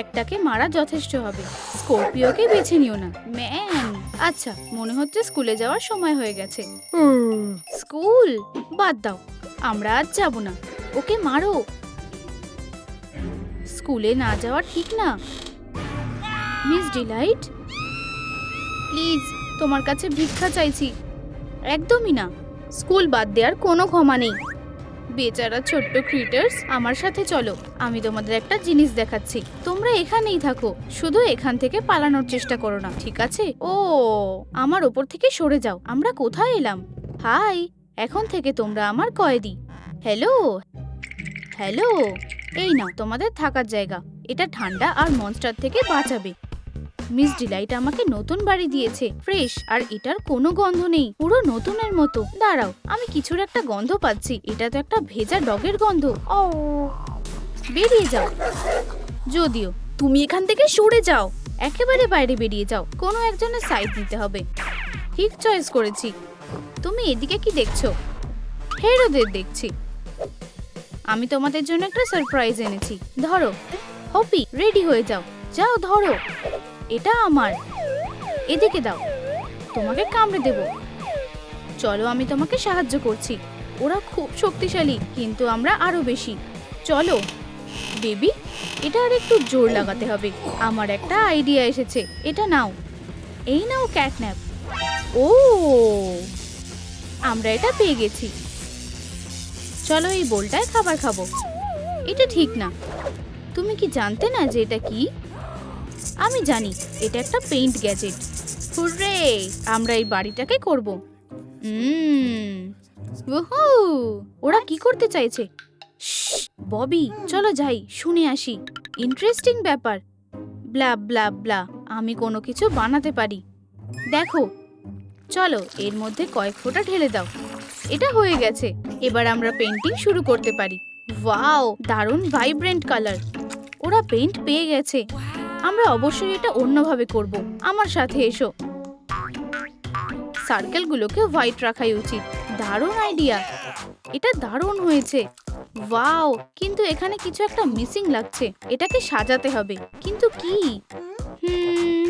একটাকে মারা যথেষ্ট হবে। স্করপিওকে বেছে নিও না ম্যান। আচ্ছা, মনে হচ্ছে স্কুলে যাওয়ার সময় হয়ে গেছে। স্কুল বাদ দাও, আমরা আজ যাব না। ওকে মারো। স্কুলে না যাওয়া ঠিক না। মিস ডিলাইট, প্লিজ তোমার কাছে ভিক্ষা চাইছি। একদমই না, স্কুল বাদ দেওয়ার কোনো ক্ষমা নেই। বেচারা ছোট্ট ক্রিটার্স, আমার সাথে চলো, আমি তোমাদের একটা জিনিস দেখাচ্ছি। তোমরা এখানেই থাকো, শুধু এখান থেকে পালানোর চেষ্টা করো না, ঠিক আছে? ও, আমার ওপর থেকে সরে যাও। আমরা কোথায় এলাম? হাই, এখন থেকে তোমরা আমার কয়েদি। হ্যালো হ্যালো, এই নাও তোমাদের থাকার জায়গা। এটা ঠান্ডা আর মনস্টার থেকে বাঁচাবে। মিস ডিলাইট আমাকে নতুন বাড়ি দিয়েছে, ফ্রেশ, আর এটার কোনো গন্ধ নেই, পুরো নতুনের মতো। দাঁড়াও, আমি কিছুর একটা গন্ধ পাচ্ছি। এটা তো একটা ভেজা ডগের গন্ধ। ও, বেরিয়ে যাও। যদিও তুমি এখান থেকে সরে যাও, একেবারে বাইরে বেরিয়ে যাও। কোনো একজনের সাইড নিতে হবে। ঠিক চয়েস করেছি। তুমি এদিকে কি দেখছো? হেরোদের দেখছি। আমি তোমাদের জন্য একটা সারপ্রাইজ এনেছি। ধরো, হপি, রেডি হয়ে যাও। যাও ধরো, এটা আমার। এদিকে দাও, তোমাকে কামড়ে দেব। চলো, আমি তোমাকে সাহায্য করছি। ওরা খুব শক্তিশালী, কিন্তু আমরা আরো বেশি। চলো বেবি, এটা আর একটু জোর লাগাতে হবে। আমার একটা আইডিয়া এসেছে। এটা নাও, এই নাও ক্যাটন্যাপ। ও, আমরা এটা পেয়ে গেছি। চলো এই বোলটায় খাবার খাবো। এটা ঠিক না। তুমি কি জানতে না যে এটা কি? আমি জানি, এটা একটা পেইন্ট গ্যাজেট। হুররে, আমরা এই বাড়িটাকে করব। ওহো, ওরা কি করতে চাইছে? ববি, চলো যাই, শুনে আসি। ইন্টারেস্টিং ব্যাপার। ব্লা ব্লা ব্লা, আমি কোনো কিছু বানাতে পারি। দেখো, চলো এর মধ্যে কয়েক ফোঁটা ঢেলে দাও। এটা হয়ে গেছে। এবার আমরা পেইন্টিং শুরু করতে পারি। ওয়াও, দারুণ ভাইব্রেন্ট কালার। ওরা পেইন্ট পেয়ে গেছে। আমরা অবশ্যই এটা অন্যভাবে করব। আমার সাথে এসো। সার্কেলগুলোকে হোয়াইট রাখাই উচিত। দারুণ আইডিয়া, এটা দারুণ হয়েছে। ওয়াও, কিন্তু এখানে কিছু একটা মিসিং লাগছে। এটাকে সাজাতে হবে, কিন্তু কি? হুম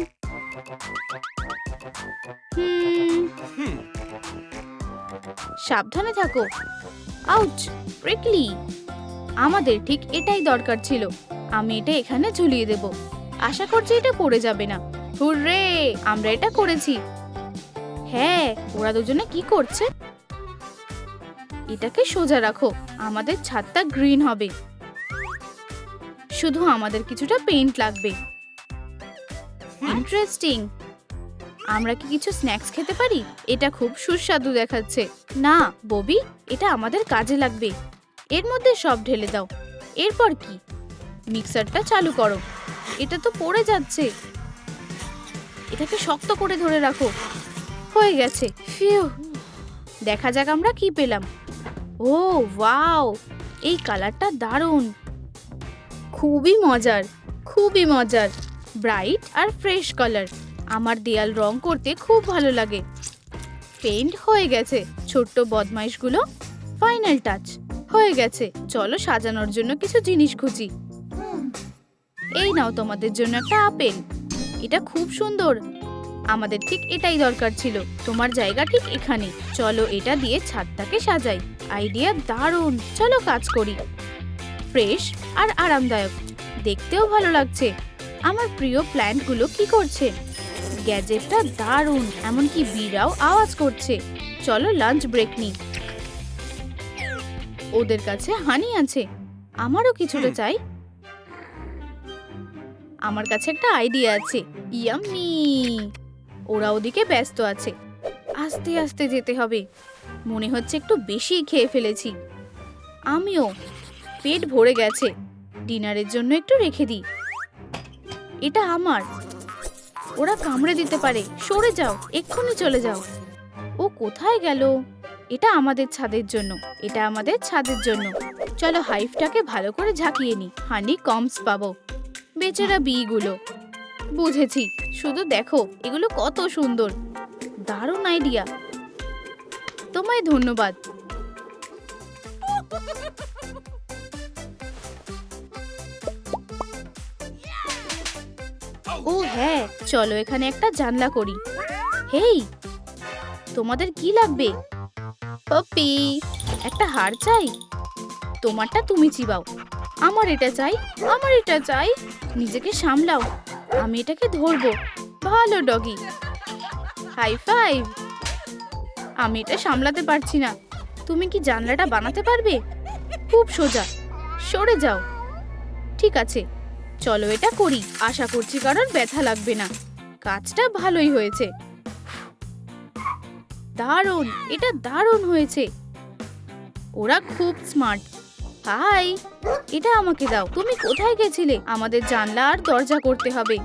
হুম সাবধানে থাকো। Ouch, prickly. আমাদের ঠিক এটাই দরকার ছিল। আমি এটা এখানে ঝুলিয়ে দেব। আশা করছি এটা পড়ে যাবে না। হুররে, আমরা এটা করেছি। হ্যাঁ, ওরা দুজনে কি করছে? এটাকে সোজা রাখো, আমাদের ছাদটা গ্রিন হবে। শুধু আমাদের কিছুটা পেইন্ট লাগবে। ইন্টারেস্টিং। আমরা কি কিছু স্ন্যাক্স খেতে পারি? এটা খুব সুস্বাদু দেখাচ্ছে। না ববি, এটা আমাদের কাজে লাগবে। এর মধ্যে সব ঢেলে দাও। এরপর কি? মিক্সারটা চালু করো। এটা তো পড়ে যাচ্ছে। এটাকে শক্ত করে ধরে রাখো। হয়ে গেছে। ফিউ, দেখা যাক আমরা কি পেলাম। ও ওয়াও, এই কালারটা দারুণ। খুবই মজার, খুবই মজার। ব্রাইট আর ফ্রেশ কালার। আমার দেয়াল রং করতে খুব ভালো লাগে। পেইন্ট হয়ে গেছে। ছোট্ট বদমাইশগুলো, ফাইনাল টাচ হয়ে গেছে। চলো সাজানোর জন্য কিছু জিনিস খুঁজি। এই নাও তোমাদের জন্য একটা আপেল। এটা খুব সুন্দর। আমাদের ঠিক এটাই দরকার ছিল। তোমার জায়গা ঠিক এখানে। চলো এটা দিয়ে ছাদটাকে সাজাই। আইডিয়া দারুণ। চলো কাজ করি। ফ্রেশ আর আরামদায়ক, দেখতেও ভালো লাগছে। আমার প্রিয় প্ল্যান্টগুলো কি করছে? গ্যাজেটটা দারুণ, এমনকি বিড়াও আওয়াজ করছে। চলো লাঞ্চ ব্রেক নিই। ওদের কাছে হানি আছে, আমারও কিছুটা চাই। আমার কাছে একটা আইডিয়া আছে। ইয়াম্মি। ওরা ওদিকে ব্যস্ত আছে। আস্তে আস্তে যেতে হবে। মনে হচ্ছে একটু বেশি খেয়ে ফেলেছি। আমিও। পেট ভরে গেছে। ডিনারের জন্য একটু রেখে দিই। এটা আমার। ওরা কামড়ে দিতে পারে। সরে যাও, এক্ষুনি চলে যাও। ও কোথায় গেল? এটা আমাদের ছাদের জন্য, এটা আমাদের ছাদের জন্য। চলো হাইভটাকে ভালো করে ঝাঁকিয়ে নি। হানি কমস পাবো। বেচারা বিগুলো। বুঝেছি, শুধু দেখো এগুলো কত সুন্দর। দারুণ আইডিয়া, তোমায় ধন্যবাদ। ও হ্যাঁ, চলো এখানে একটা জানলা করি। হেই, তোমাদের কি লাগবে? পপি, একটা হার চাই। তোমারটা তুমি চিবাও। আমার এটা চাই, আমার এটা চাই। নিজেকে সামলাও, আমি এটাকে ধরবো। ভালো ডগি, হাই ফাইভ। আমি এটা সামলাতে পারছি না। তুমি কি জানলাটা বানাতে পারবে? খুব সোজা, সরে যাও। ঠিক আছে, চলো এটা করি। আশা করছি কারোর ব্যথা লাগবে না। কাজটা ভালোই হয়েছে। দারুণ, এটা দারুণ হয়েছে। ওরা খুব স্মার্ট। হাই, এটা আমাকে দাও। তুমি কোথায় গেছিলে? আমাদের জানলা আর দরজা করতে হবে।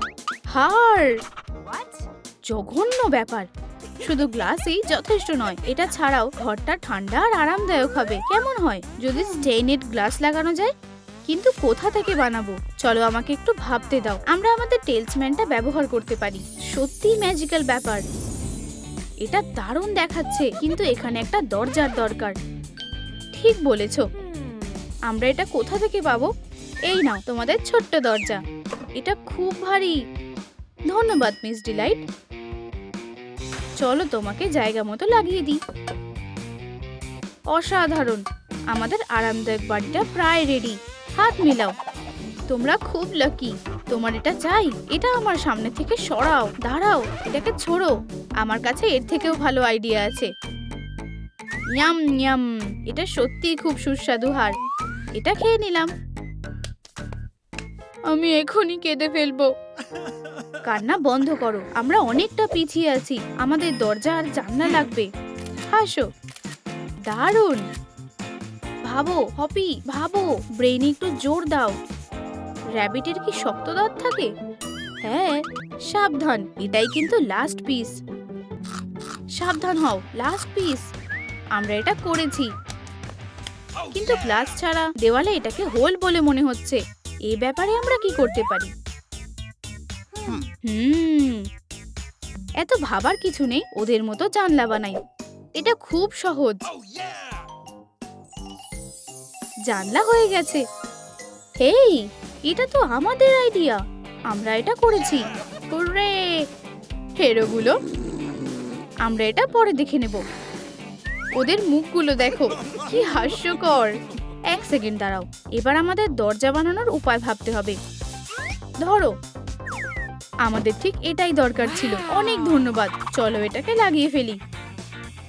হার, জঘন্য ব্যাপার। শুধু গ্লাসই যথেষ্ট নয়, এটা ছাড়াও ঘরটা ঠান্ডা আর আরামদায়ক হবে। কেমন হয় যদি স্টেইনেড গ্লাস লাগানো যায়? কিন্তু কোথা থেকে বানাবো? চলো আমাকে একটু ভাবতে দাও। আমরা আমাদের টেলসম্যানটা ব্যবহার করতে পারি। সত্যি ম্যাজিক্যাল ব্যাপার। এটা দারুণ দেখাচ্ছে, কিন্তু এখানে একটা দরজার দরকার। ঠিক বলেছো। আমরা এটা কোথা থেকে পাবো? এই নাও তোমাদের ছোট্ট দরজা। এটা খুব ভারী। ধন্যবাদ মিস ডিলাইট। চলো তোমাকে জায়গা মতো লাগিয়ে দিই। অসাধারণ, আমাদের আরামদায়ক বাড়িটা প্রায় রেডি। হাত মেলাও। তোমরা খুব লাকি। তোমার এটা চাই? এটা আমার সামনে থেকে সরাও। দাঁড়াও, এটাকে ছোড়ো। আমার কাছে এর থেকেও ভালো আইডিয়া আছে। ইয়াম ইয়াম, এটা সত্যিই খুব সুস্বাদু হার। এটা খেয়ে নিলাম। আমি এখনই কেঁদে ফেলবো। কান্না বন্ধ করো, আমরা অনেকটা পিছিয়ে আছি। আমাদের দরজা আর জানলা লাগবে। হাসো। দারুণ। ভাবো হপি, ভাবো। ব্রেইনে একটু জোর দাও। র‍্যাবিটের কি শক্ত দাঁত থাকে? হ্যাঁ, সাবধান, এটাই কিন্তু লাস্ট পিস। সাবধান হও, লাস্ট পিস। আমরা এটা করেছি, কিন্তু গ্লাস ছাড়া দেওয়ালে এটাকে হোল বলে মনে হচ্ছে। এই ব্যাপারে আমরা কি করতে পারি? এত ভাবার কিছু নেই, ওদের মতো জানলা বানাই। এটা খুব সহজ। জানলা হয়ে গেছে। হেই, এটা তো আমাদের আইডিয়া। আমরা এটা করেছি। হুররে! হেরোগুলো, আমরা এটা পরে দেখে নেব। ওদের মুখগুলো দেখো, কি হাস্যকর। এক সেকেন্ড দাঁড়াও, এবার আমাদের দরজা বানানোর উপায় ভাবতে হবে। ধরো, আমাদের ঠিক এটাই দরকার ছিল। অনেক ধন্যবাদ। চলো এটাকে লাগিয়ে ফেলি।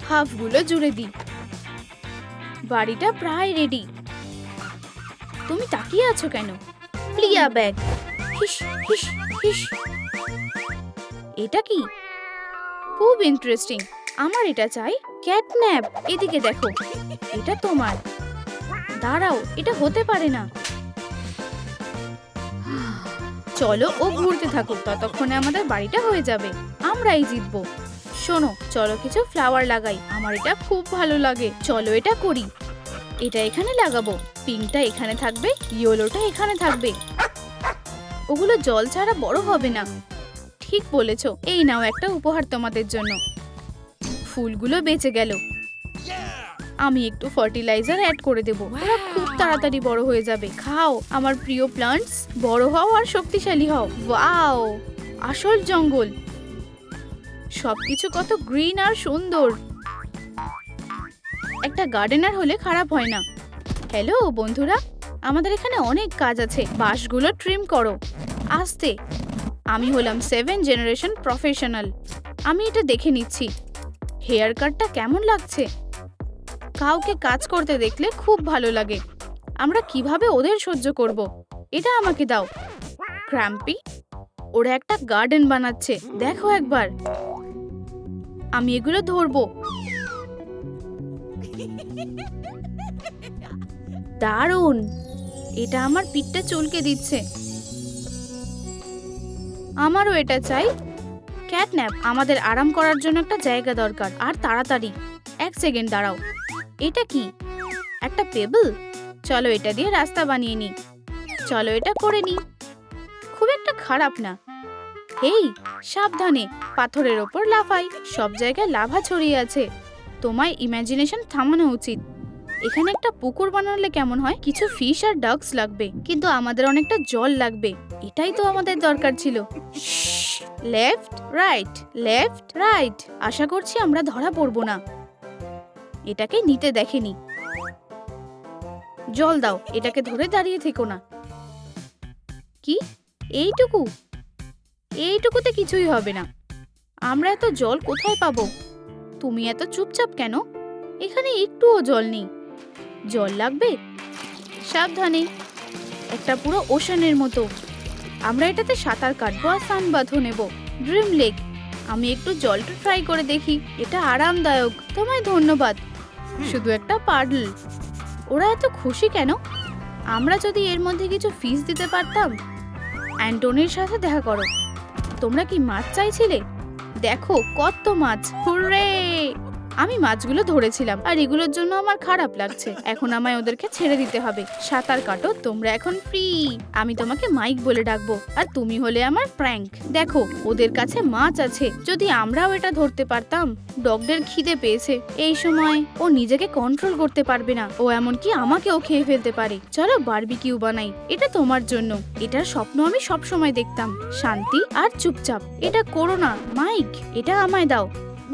হাফগুলো জুড়ে দিই। বাড়িটা প্রায় রেডি। তুমি তাকিয়ে আছো কেন? Plea bag. হিস হিস হিস। এটা কি? খুব ইন্টারেস্টিং। আমার এটা চাই। ক্যাটন্যাপ, এদিকে দেখো। এটা তোমার। দাঁড়াও, এটা হতে পারে না। চলো ও ঘুরতে থাকুক, ততক্ষণে আমাদের বাড়িটা হয়ে যাবে। আমরাই জিতবো। শোনো, চলো কিছু ফ্লাওয়ার লাগাই। আমার এটা খুব ভালো লাগে। চলো এটা করি। এটা এখানে লাগাবো। পিঙ্কটা এখানে থাকবে, ইয়েলোটা এখানে থাকবে। ওগুলো জল ছাড়া বড় হবে না। ঠিক বলেছো। এই নাও একটা উপহার তোমাদের জন্য। ফুলগুলো বেঁচে গেল। আমি একটু ফার্টিলাইজার অ্যাড করে দেব। ওরা খুব তাড়াতাড়ি বড় হয়ে যাবে। খাও আমার প্রিয় প্লান্টস, বড় হও আর শক্তিশালী হও। ওয়াও, আসল জঙ্গল। সবকিছু কত গ্রিন আর সুন্দর। একটা গার্ডেনার হলে খারাপ হয় না। হ্যালো বন্ধুরা, আমাদের এখানে অনেক কাজ আছে। বাঁশগুলো ট্রিম করো। আস্তে। আমি হলাম 7 জেনারেশন প্রফেশনাল। আমি এটা দেখে নিচ্ছি। হেয়ার কাটটা কেমন লাগছে? কাউকে কাজ করতে দেখলে খুব ভালো লাগে। আমরা কিভাবে ওদের সহ্য করব? এটা আমাকে দাও। ক্র্যাম্পি, ওরা একটা গার্ডেন বানাচ্ছে। দেখো একবার। আমি এগুলো ধরবো। দারুণ, এটা আমার পিঠটা চুলকে দিচ্ছে। আমারও এটা চাই। ক্যাটন্যাপ, আমাদের আরাম করার জন্য একটা জায়গা দরকার, আর তাড়াতাড়ি। এক সেকেন্ড দাঁড়াও। এটা কি? একটা পেবল। চলো এটা দিয়ে রাস্তা বানিয়ে নি। চলো এটা করে নি। খুব একটা খারাপ না। হেই, সাবধানে, পাথরের ওপর লাফাই। সব জায়গায় লাভা ছড়িয়ে আছে। তোমায় ইমাজিনেশন থামানো উচিত। এখানে একটা পুকুর বানালে কেমন হয়? কিছু ফিশ আর ডাকস লাগবে, কিন্তু আমাদের অনেকটা জল লাগবে। এটাই তো আমাদের দরকার ছিল। Left right left right. আশা করছি আমরা ধরা পড়বো না। এটাকে নিতে দেখেনি। জল দাও, এটাকে ধরে দাঁড়িয়ে থেকো না। কি এইটুকু? এইটুকুতে কিছুই হবে না। আমরা এত জল কোথায় পাবো? তুমি এত চুপচাপ কেন? এখানে একটুও জল নেই। জল লাগবে? সাবধানে, একটা পুরো ওশানের মতো। আমরা এটাতে সাঁতার কাটবো আর সানবাথও নেব। Dream lake. আমি একটু জলটা ট্রাই করে দেখি। এটা আরামদায়ক। তোমায় ধন্যবাদ। শুধু একটা পাডল। ওরা এত খুশি কেন? আমরা যদি এর মধ্যে কিছু ফিস দিতে পারতাম। অ্যান্টনির সাথে দেখা করো। তোমরা কি মাছ চাইছিলে? দেখো কত মাছ। হুররে! আমি মাছগুলো ধরেছিলাম আর এগুলোর জন্য আমার খারাপ লাগছে। এখন আমায় ওদেরকে ছেড়ে দিতে হবে। সাঁতার কাটো, তোমরা এখন ফ্রি। আমি তোমাকে মাইক বলে ডাকবো আর তুমি হলে আমার প্র্যাঙ্ক। দেখো ওদের কাছে মাছ আছে। যদি আমরাও এটা ধরতে পারতাম। ডগদের খিদে পেয়েছে। এই সময় ও নিজেকে কন্ট্রোল করতে পারবে না। ও এমনকি আমাকেও খেয়ে ফেলতে পারে। চলো বারবিকিউ বানাই। এটা তোমার জন্য। এটার স্বপ্ন আমি সব সময় দেখতাম। শান্তি আর চুপচাপ। এটা করো না মাইক, এটা আমায় দাও।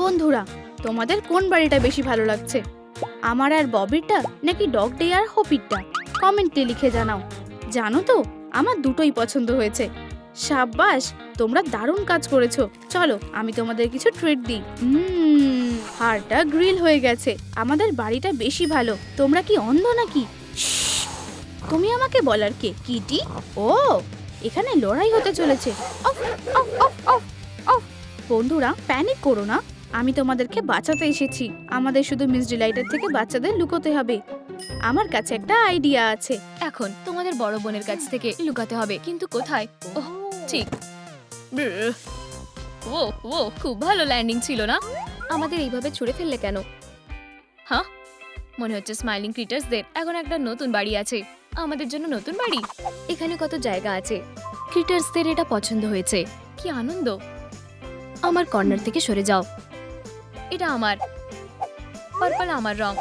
বন্ধুরা, তোমাদের কোন বাড়িটা বেশি ভালো লাগছে? আমার আর ববিরটা নাকি ডগ ডে আর হপিরটা? কমেন্টে লিখে জানাও। জানো তো, আমার দুটোই পছন্দ হয়েছে। সাব্বাস, তোমরা দারুণ কাজ করেছো। চলো আমি তোমাদের কিছু ট্রিট দিই। হাড়টা গ্রিল হয়ে গেছে। আমাদের বাড়িটা বেশি ভালো। তোমরা কি অন্ধ নাকি? তুমি আমাকে বলার কে? কিটি? ও, এখানে লড়াই হতে চলেছে। Of of of of of. বন্ধুরা, প্যানিক করো না। আমি তোমাদেরকে বাঁচাতে এসেছি। আমাদের শুধু মিস ডিলাইটের থেকে বাচ্চাদের লুকোতে হবে। আমার কাছে একটা আইডিয়া আছে। এখন তোমাদের বড় বোনের কাছ থেকে লুকাতে হবে, কিন্তু কোথায়? ওহ ঠিক। ও ও খুব ভালো ল্যান্ডিং ছিল না? আমাদের এইভাবে ছুড়ে ফেললে কেন? হ্যাঁ, মনে হচ্ছে স্মাইলিং ক্রিটার্সদের এখন একটা নতুন বাড়ি আছে। আমাদের জন্য নতুন বাড়ি। এখানে কত জায়গা আছে। ক্রিটার্সদের এটা পছন্দ হয়েছে। কি আনন্দ। আমার কর্নার থেকে সরে যাও। এটা আমার। পার্পল আমার রং।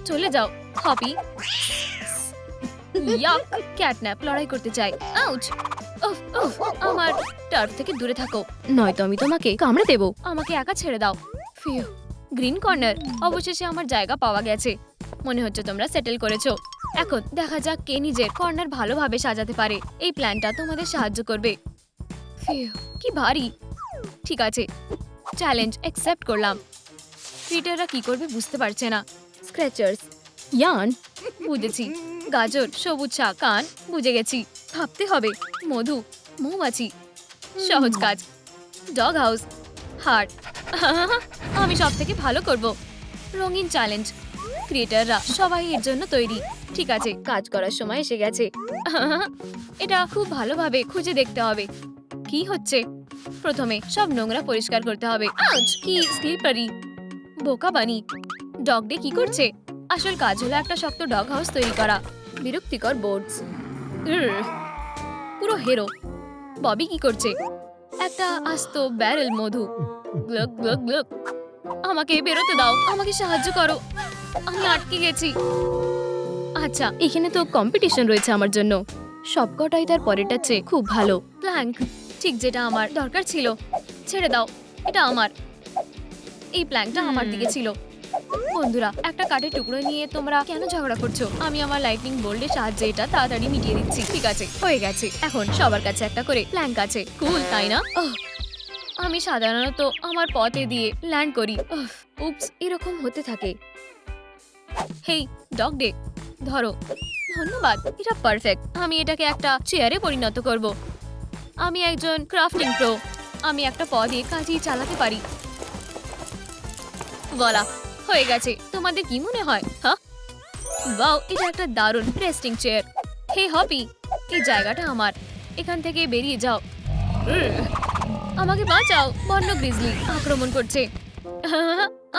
চলে যাও হপি। ইয়াক, ক্যাটন্যাপ লড়াই করতে চাই। আউচ! উফ উফ, আমার টার্ফ থেকে দূরে থাকো, নয়তো আমি তোমাকে কামড়ে দেব। আমাকে একা ছেড়ে দাও। ফিউ। Green corner. অবশেষে আমার জায়গা পাওয়া গেছে। মনে হচ্ছে তোমরা সেটেল করেছো। এখন দেখা যাক কে নিজের কর্নার ভালোভাবে সাজাতে পারে। এই প্ল্যানটা তোমাদের সাহায্য করবে। ফিউ, কি ভারী। ঠিক আছে, চ্যালেঞ্জ অ্যাকসেপ্ট করলাম। ক্রিটাররা কি করবে বুঝতে পারছে না। স্ক্র্যাচার্স, ইয়ার্ন, বুঝেছি। গাজর, সবুজ শাক, কান, বুঝে গেছি। ভাবতে হবে। মধু, মৌমাছি। সহজ কাজ। Dog house, heart. আমি সব থেকে ভালো করব। রঙিন চ্যালেঞ্জ। ক্রিয়েটাররা সবাই এর জন্য তৈরি। ঠিক আছে, কাজ করার সময় এসে গেছে। এটা খুব ভালোভাবে খুঁজে দেখতে হবে। কি হচ্ছে? প্রথমে সব নোংরা পরিষ্কার করতে হবে। আউচ! কি স্লিপারি। বোকা বানি। ডগ ডে কি করছে? আসল কাজ হলো একটা শক্ত ডগ হাউস তৈরি করা। বিরক্তিকর বোর্ডস। পুরো হেরো। ববি কি করছে? একটা আস্ত ব্যারেল মধু। গ্লুক গ্লুক গ্লুক। আমাকে বেরোতে দাও। আমাকে সাহায্য করো। আমি আটকে গেছি। আচ্ছা, এখানে তো কম্পিটিশন রয়েছে আমার জন্য। সবকটাই তার পরেরটার চেয়ে খুব ভালো। প্ল্যাঙ্ক, ঠিক যেটা আমার দরকার ছিল। ছেড়ে দাও, এটা আমার। এই প্ল্যাঙ্কটা আমার দিকে ছিল। বন্ধুরা, একটা কাঠের টুকরো নিয়ে তোমরা কেন ঝগড়া করছো? আমি আমার লাইটনিং বোল্টের সাহায্যে এটা তাড়াতাড়ি মিটিয়ে দিচ্ছি। ঠিক আছে, হয়ে গেছে। এখন সবার কাছে একটা করে প্ল্যাঙ্ক আছে। কুল, তাই না? আমি সাধারণত আমার পথে দিয়ে ল্যান্ড করি। উপস, এরকম হতে থাকে। হেই ডগ ডে, ধরো। ধন্যবাদ, এটা পারফেক্ট। আমি এটাকে একটা চেয়ারে পরিণত করব। আমি একজন ক্রাফটিং প্রো। আমি একটা প দিয়ে কাজই চালাতে পারি। বলা হয়ে গেছে। তোমাদের কি মনে হয়? হ্যাঁ, ওয়াও, এটা একটা দারুণ রেস্টিং চেয়ার। হে হপি, এই জায়গাটা আমার। এখান থেকে বেরিয়ে যাও। আমাকে বাঁচাও, বন্য গ্রিজলি আক্রমণ করছে।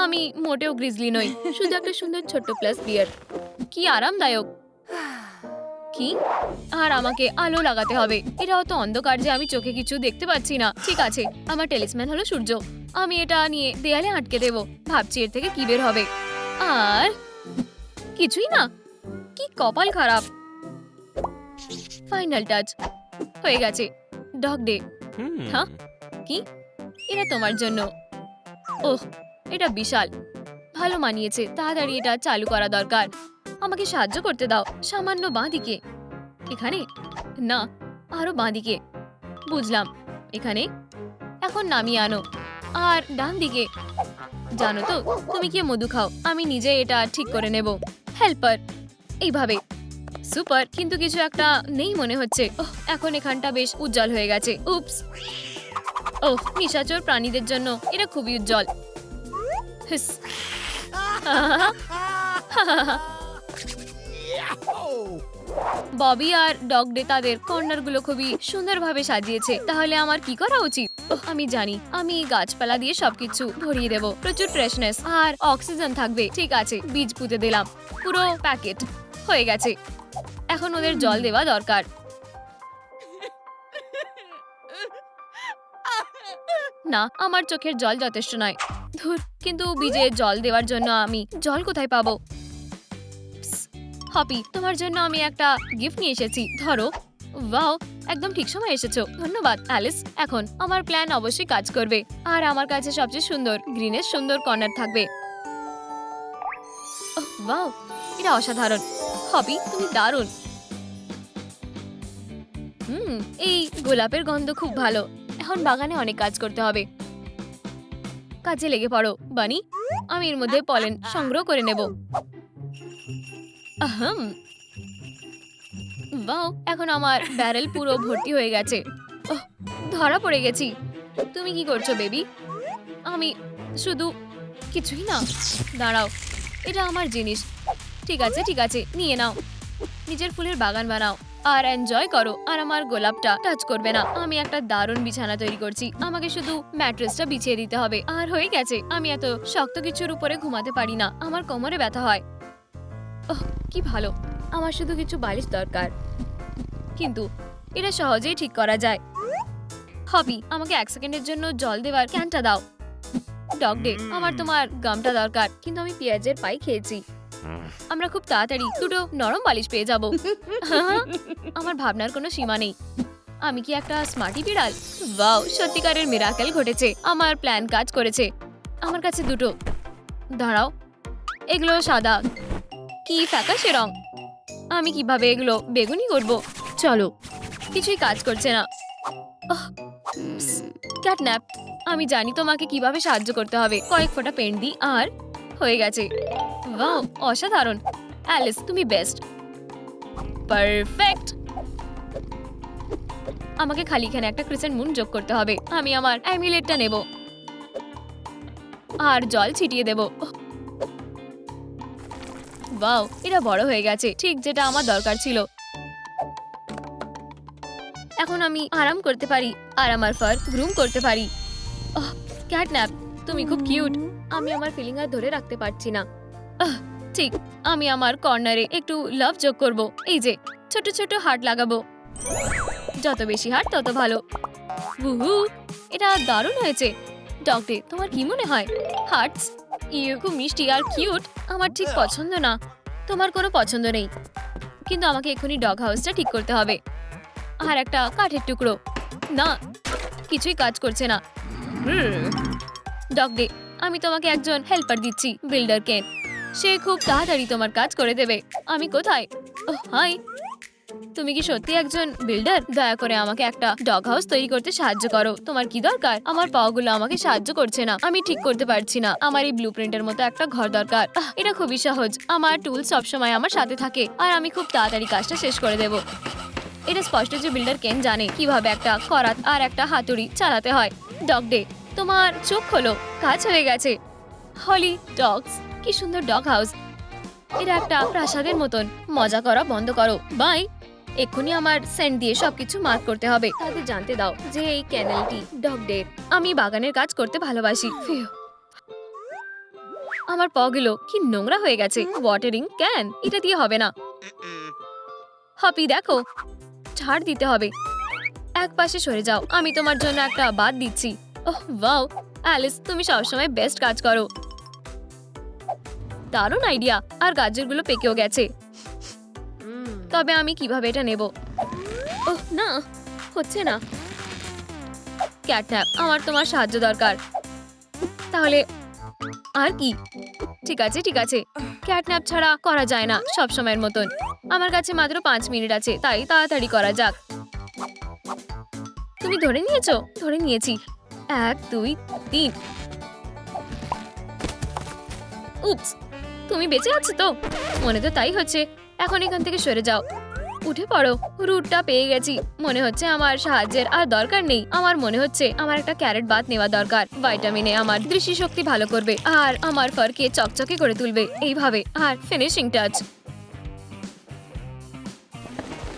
আমি মোটেও গ্রিজলি নই, শুধু একটা সুন্দর ছোট্ট প্লাস বিয়ার। কি আরামদায়ক। কি? আর আমাকে আলো লাগাতে হবে। এটা অত অন্ধকার যে আমি চোখে কিছু দেখতে পাচ্ছি না। ঠিক আছে, আমার টেলিসম্যান হলো সূর্য। আমি এটা নিয়ে দেয়ালে আটকে দেব। ভাবছি এর থেকে কি বের হবে। আর কিছুই না। কি কপাল খারাপ। Final touch. হয়ে গেছে। Dog day. হ্যাঁ কি? এটা তোমার জন্য। ওহ, এটা বিশাল ভালো মানিয়েছে। তাড়াতাড়ি এটা চালু করা দরকার। আমাকে সাহায্য করতে দাও। সামান্য বাঁদিকে। এখানে না, আরো বাঁদিকে। বুঝলাম। এখানে এখন নামিয়ে আনো। আর ডান দিকে। জানো তো তুমি কি মধু খাও, আমি নিজে এটা ঠিক করে নেব। হেল্পার। এইভাবে। সুপার, কিন্তু কিছু একটা নেই মনে হচ্ছে। ওহ, এখন এখানটা বেশ উজ্জ্বল হয়ে গেছে। উপস। ওহ, নিশাচর প্রাণীদের জন্য এটা খুবই উজ্জ্বল। হিস। ববি আর ডগ ডে তাদের কর্নারগুলো খুবই সুন্দরভাবে সাজিয়েছে। তাহলে আমার কি করা উচিত? ওহ, আমি জানি। আমি গাছপালা দিয়ে সবকিছু ভরিয়ে দেব। প্রচুর ফ্রেশনেস আর অক্সিজেন থাকবে। ঠিক আছে, বীজ পুঁতে দিলাম। পুরো প্যাকেট হয়ে গেছে। এখন ওদের জল দেওয়া দরকার। না, আমার চোখের জল যথেষ্ট নয়। ধুর, কিন্তু বীজে জল দেওয়ার জন্য আমি জল কোথায় পাবো? হপি, তোমার জন্য আমি একটা গিফট নিয়ে এসেছি। ধরো। ওয়াও, একদম ঠিক সময় এসেছো। ধন্যবাদ অ্যালিস। এখন আমার প্ল্যান অবশ্যই কাজ করবে। আর আমার কাছে সবচেয়ে সুন্দর গ্রিনের সুন্দর কর্নার থাকবে। ওহ, ওয়াও, এটা অসাধারণ। হপি, তুমি দারুণ। এই গোলাপের গন্ধ খুব ভালো। এখন বাগানে অনেক কাজ করতে হবে। কাজে লেগে পড়ো বানি। আমি এর মধ্যে পলেন সংগ্রহ করে নেব। আহম। বাও, এখন আমার ব্যারেল পুরো ভর্তি হয়ে গেছে। ওহ, ধরা পড়ে গেছি। তুমি কি করছো বেবি? আমি শুধু কিছুই না। দাঁড়াও, এটা আমার জিনিস। ঠিক আছে ঠিক আছে, নিয়ে নাও। নিজের ফুলের বাগান বানাও আর এনজয় করো। আর আমার গোলাপটা টাচ করবে না। আমি একটা দারুণ বিছানা তৈরি করছি। আমাকে শুধু ম্যাট্রেসটা বিছিয়ে দিতে হবে। আর হয়ে গেছে। আমি এত শক্ত কিছুর উপরে ঘুমাতে পারি না, আমার কোমরে ব্যথা হয়। ওহ, কি ভালো। আমার শুধু কিছু বালিশ দরকার, কিন্তু এটা সহজেই ঠিক করা যায়। হবি, আমাকে 1 সেকেন্ডের জন্য জল দেওয়ার ক্যানটা দাও। ডগ ডে, আমার তোমার গামটা দরকার, কিন্তু আমি পেঁয়াজের পাই খেয়েছি। আমরা খুব তাড়াতাড়ি দুটো নরম বালিশ পেয়ে যাব। আমার ভাবনার কোনো সীমা নেই। আমি কি একটা স্মার্টি বিড়াল? ওয়াও, সত্যিকারের মিরাকেল ঘটেছে। আমার প্ল্যান কাজ করেছে। আমার কাছে দুটো। দাঁড়াও, এগুলো সাদা। কি ফ্যাকাশে রং। আমি কিভাবে এগুলো বেগুনি করব? চলো, কিছুই কাজ করছে না। ক্যাটন্যাপ, আমি জানি তোমাকে কিভাবে সাহায্য করতে হবে। কয়েক ফোঁটা পেন্ট দিই আর হয়ে গেছে। ওয়াও, অসাধারণ। অ্যালিস, তুমি বেস্ট। পারফেক্ট। আমাকে খালি এখানে একটা ক্রিসেন্ট মুন যোগ করতে হবে। আমি আমার অ্যামিলেটটা নেব আর জল ছিটিয়ে দেব। ওয়াও, এটা বড় হয়ে গেছে, ঠিক যেটা আমার দরকার ছিল। এখন আমি আরাম করতে পারি আর আমার ফার গ্রুম করতে পারি। ওহ, ক্যাটন্যাপ, তুমি খুব কিউট। আমি আমার ফিলিং আর ধরে রাখতে পারছি না। ঠিক, আমি আমার কর্নারে একটু লাভ যোগ করব। এই যে ছোট ছোট হার্ট লাগাবো। যত বেশি হার্ট তত ভালো। উহু, এটা দারুণ হয়েছে। ডগ ডে, তোমার কি মনে হয়? হার্টস খুব মিষ্টি আর কিউট। আমার ঠিক পছন্দ না। তোমার কোনো পছন্দ নেই, কিন্তু আমাকে এক্ষুনি ডগ হাউসটা ঠিক করতে হবে। আর একটা কাঠের টুকরো। না, কিছুই কাজ করছে না। ডগ ডে, আমি তোমাকে একজন হেল্পার দিচ্ছি, বিল্ডার কেন। সে খুব তাড়াতাড়ি তোমার কাজ করে দেবে। আমি কোথায়? ওহ, হাই। তুমি কি সত্যি একজন বিল্ডার? দয়া করে আমাকে একটা ডগ হাউস তৈরি করতে সাহায্য করো। তোমার কি দরকার? আমার পাগুলো আমাকে সাহায্য করছে না। আমি ঠিক করতে পারছি না। আমার এই ব্লুপ্রিন্টের মতো একটা ঘর দরকার। এটা খুবই সহজ। আমার টুল সবসময় আমার সাথে থাকে আর আমি খুব তাড়াতাড়ি কাজটা শেষ করে দেব। এটা স্পষ্ট যে বিল্ডার কেন জানে কিভাবে একটা করাত আর একটা হাতুড়ি চালাতে হয়। ডগ ডে, তোমার চোখ খোলো। কাজ হয়ে গেছে। হলি ডগস, কি সুন্দর ডগ হাউস। এটা একটা প্রাসাদের মতন। মজা করা বন্ধ করো। বাই। এক্ষুনি আমার সেন্ট দিয়ে সবকিছু মার্ক করতে হবে। তাদের জানতে দাও যে এই ক্যানেলটি ডগ ডে। আমি বাগানের কাজ করতে ভালোবাসি। ফিউ। আমার পগুলো কি নোংরা হয়ে গেছে। ওয়াটারিং ক্যান, এটা দিয়ে হবে না। হপি, দেখো, ছাড় দিতে হবে। এক পাশে সরে যাও। আমি তোমার জন্য একটা বাদ দিচ্ছি। ওহ ওয়াও, অ্যালিস, তুমি সবসময় বেস্ট কাজ করো। দারুণ আইডিয়া। আর গাজরগুলো পেকেও গেছে। তবে আমি কিভাবে এটা নেব? ওহ না, হচ্ছে না। ক্যাটন্যাপ, আমার তোমার সাহায্য দরকার। তাহলে আর কি? ঠিক আছে ঠিক আছে, ক্যাটন্যাপ ছাড়া করা যায় না সব সময়ের মতন। আমার কাছে মাত্র 5 মিনিট আছে, তাই তাড়াতাড়ি করা যাক। তুমি ধরে নিয়েছো? ধরে নিয়েছি। 1 2 3। উপস, তুমি বেঁচে আছো তো? মনে তো তাই হচ্ছে। এখন এখান থেকে সরে যাও, উঠে পড়ো। রুটটা পেয়ে গেছি। মনে হচ্ছে আমার সাহায্যের আর দরকার নেই। আমার মনে হচ্ছে আমার একটা ক্যারেট বাথ নেওয়া দরকার। ভাইটামিনে আমার দৃষ্টিশক্তি ভালো করবে আর আমার ফারকে চকচকে করে তুলবে এইভাবে। আর ফিনিশিং টাচ।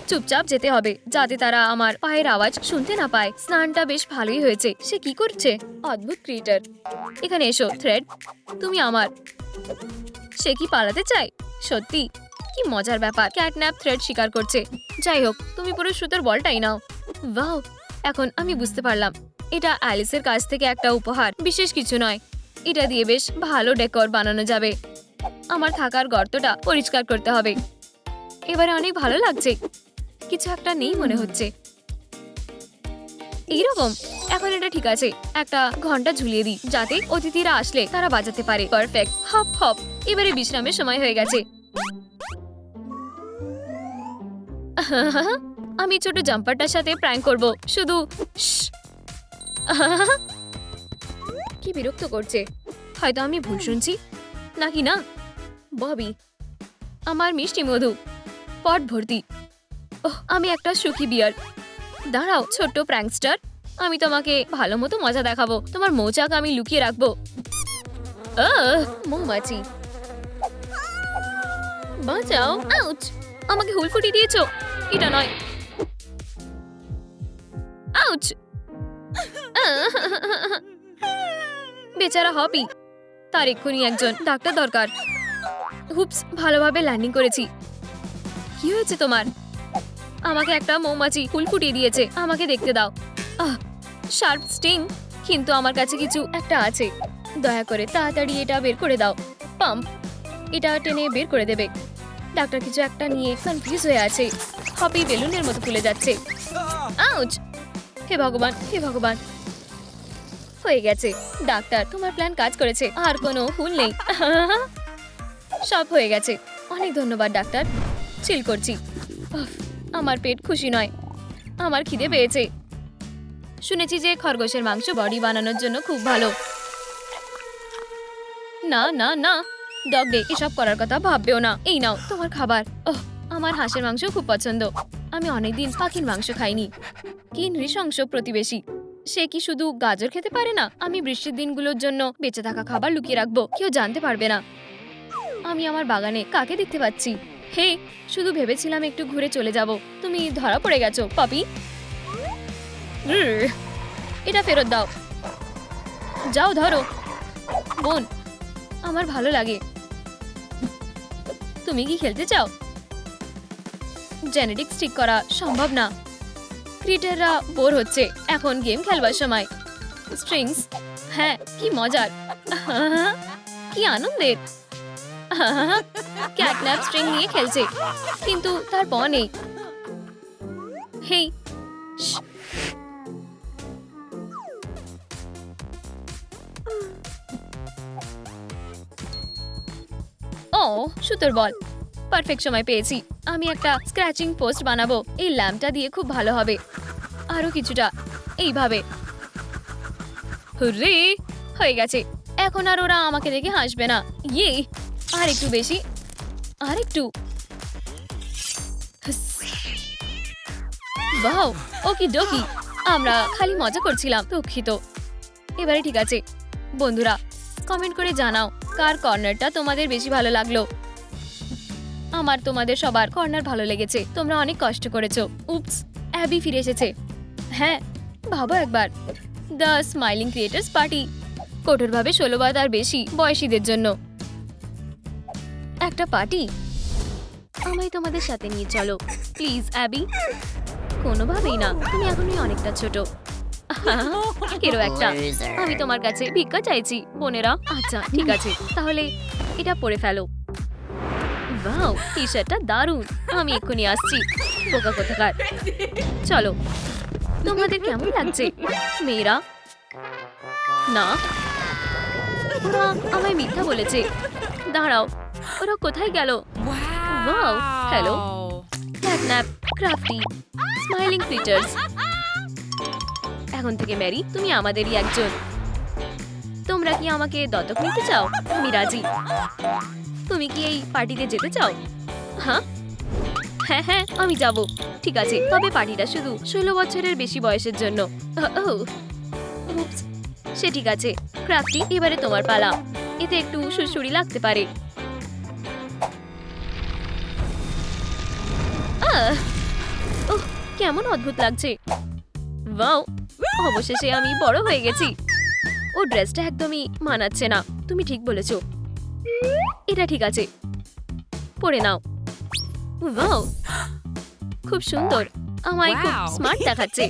চুপচাপ যেতে হবে যাতে তারা আমার পায়ের আওয়াজ শুনতে না পায়। স্নানটা বেশ ভালোই হয়েছে। সে কি করছে? অদ্ভুত ক্রিয়েটার। এখানে এসো থ্রেড, তুমি আমার। সে কি পালাতে চায়? সত্যি কি মজার ব্যাপার। ক্যাটন্যাপ থ্রেড শিকার করছে। যাই হোক, তুমি পুরো সুতোর বলটাই নাও। ওয়াও, এখন আমি বুঝতে পারলাম এটা অ্যালিসের কাছ থেকে একটা উপহার, বিশেষ কিছু নয়। এটা দিয়ে বেশ ভালো ডেকোর বানানো যাবে। আমার থাকার গর্তটা পরিষ্কার করতে হবে। এবারে অনেক ভালো লাগছে। কিছু একটা নেই মনে হচ্ছে। এইরকম। এখন এটা ঠিক আছে। একটা ঘন্টা ঝুলিয়ে দিই যাতে অতিথিরা আসলে তারা বাজাতে পারে। পারফেক্ট। Hop hop. এবারে বিশ্রামের সময় হয়ে গেছে। আমি ছোট জাম্পারটার সাথে প্র্যাঙ্ক করব। শুধু শ্। কি বিরক্ত করছে। হয়তো আমি ভুল শুনছি, নাকি না? ববি, আমার মিষ্টি মধু পট ভর্তি। ওহ, আমি একটা সুখী বিয়ার। দাঁড়াও ছোট্ট প্র্যাঙ্কস্টার, আমি তোমাকে ভালো মতো মজা দেখাবো। তোমার মৌচাক আমি লুকিয়ে রাখবো। মৌমাছি, বাঁচাও। আউচ, আমাকে হুল ফুটিয়ে দিয়েছো। এটা নয়। আউচ। বেচারা হবি, তার এক্ষুনি একজন ডাক্তার দরকার। হুপস, ভালোভাবে ল্যান্ডিং করেছি। কি হয়েছে তোমার? আমাকে একটা মৌমাছি ফুল ফুটিয়ে দিয়েছে। আমাকে দেখতে দাও। শার্প স্টিং, কিন্তু আমার কাছে কিছু একটা আছে। দয়া করে তাড়াতাড়ি এটা বের করে দাও। পাম্প, এটা টেনে বের করে দেবে। ডাক্তার কিছু একটা নিয়ে কনফিউজ হয়ে আছে। হপি বেলুনের মতো ফুলে যাচ্ছে। আউচ! হে ভগবান, হে ভগবান। হয়ে গেছে। ডাক্তার, তোমার প্ল্যান কাজ করেছে। আর কোনো হুল নেই। সব হয়ে গেছে। অনেক ধন্যবাদ ডাক্তার। চিল করছি। উফ, আমার পেট খুশি নয়। আমার খিদে পেয়েছে। শুনেছি যে খরগোশের মাংস বডি বানানোর জন্য খুব ভালো। না না না, ডগ ডে এসব করার কথা ভাববেও না। এই নাও তোমার খাবার। ওহ, আমার হাঁসের মাংস খুব পছন্দ। আমি অনেকদিন পাখির মাংস খাইনি। কি নৃশংস প্রতিবেশী। সে কি শুধু গাজর খেতে পারে না? আমি বৃষ্টির দিনগুলোর জন্য বেঁচে থাকা খাবার লুকিয়ে রাখবো। কেউ জানতে পারবে না। আমি আমার বাগানে কাকে দেখতে পাচ্ছি। হে, শুধু ভেবেছিলাম একটু ঘুরে চলে যাব। তুমি ধরা পড়ে গেছো পাপি। এটা ফেরত দাও। যাও ধরো। বোন, আমার ভালো লাগে। তুমি কি খেলতে চাও? জেনেটিক্স ঠিক করা সম্ভব না। ক্রিয়েটাররা বোর হচ্ছে। এখন গেম খেলবার সময়। স্ট্রিংস, হ্যাঁ, কি মজার। কি আনন্দের। ক্যাটন্যাপ স্ট্রিং নিয়ে খেলছে, কিন্তু তার প নেই। হেই, ও সুতোর বল। পারফেক্ট সময় পেয়েছি। আমি একটা স্ক্র্যাচিং পোস্ট বানাবো। এই ল্যাম্পটা দিয়ে খুব ভালো হবে। আরো কিছুটা এইভাবে। হুররে, হয়ে গেছে। এখন আর ওরা আমাকে দেখে হাসবে না। ইয়ে, আর একটু বেশি, আর একটু। ওয়াও, ওকি ডোকি। আমরা খালি মজা করছিলাম। দুঃখিত। এবারে ঠিক আছে। বন্ধুরা, কমেন্ট করে জানাও কার কর্নারটা তোমাদের বেশি ভালো লাগলো। আমার তোমাদের সবার কর্নার ভালো লেগেছে। তোমরা অনেক কষ্ট করেছো। উপস, অ্যাবি ফিরে এসেছে। হ্যাঁ, ভাবো একবার। দ্য স্মাইলিং ক্রিয়েটার্স পার্টি, কঠোরভাবে 16 বা তার বেশি বয়সীদের জন্য একটা পার্টি। আমায় তোমাদের সাথে নিয়ে চলো প্লিজ অ্যাবি। কোনোভাবেই না, তুমি এখনই অনেকটা ছোট। কেরো একটা। আমি তোমার কাছে ভিক্ষা চাইছি বোনেরা। আচ্ছা ঠিক আছে, তাহলে এটা পরে ফেলো। ওয়াও, টি-শার্টটা দারুণ। আমি এক্ষুনি আসছি। বোকা কোথাকার। চলো। তোমাদের কেমন লাগছে মেয়েরা? না, ওরা আমায় মিথ্যা বলেছে। দাঁড়াও, ওরা কোথায় গেল? Wow, hello. Catnap, crafty, smiling creatures. এখন থেকে ম্যারি তুমি আমাদেরই একজন। তোমরা কি আমাকে দত্তক নিতে চাও? আমি রাজি। তুমি কি এই পার্টিতে যেতে চাও? হ্যাঁ হ্যাঁ হ্যাঁ, আমি যাব। ঠিক আছে, তবে পার্টিটা শুধু 16 বছরের বেশি বয়সের জন্য। উপস, সে ঠিক আছে। ক্রাফটি, এবারে তোমার পালা। এতে একটু সুড়সুড়ি লাগতে পারে। ওহ, কেমন অদ্ভুত লাগছে। ওয়াও, অবশেষে আমি বড় হয়ে গেছি। ও ড্রেসটা একদমই মানাচ্ছে না। তুমি ঠিক বলেছো। এটা ঠিক আছে, পরে নাও। ওয়াও, খুব সুন্দর। আমায় খুব স্মার্ট দেখাচ্ছে।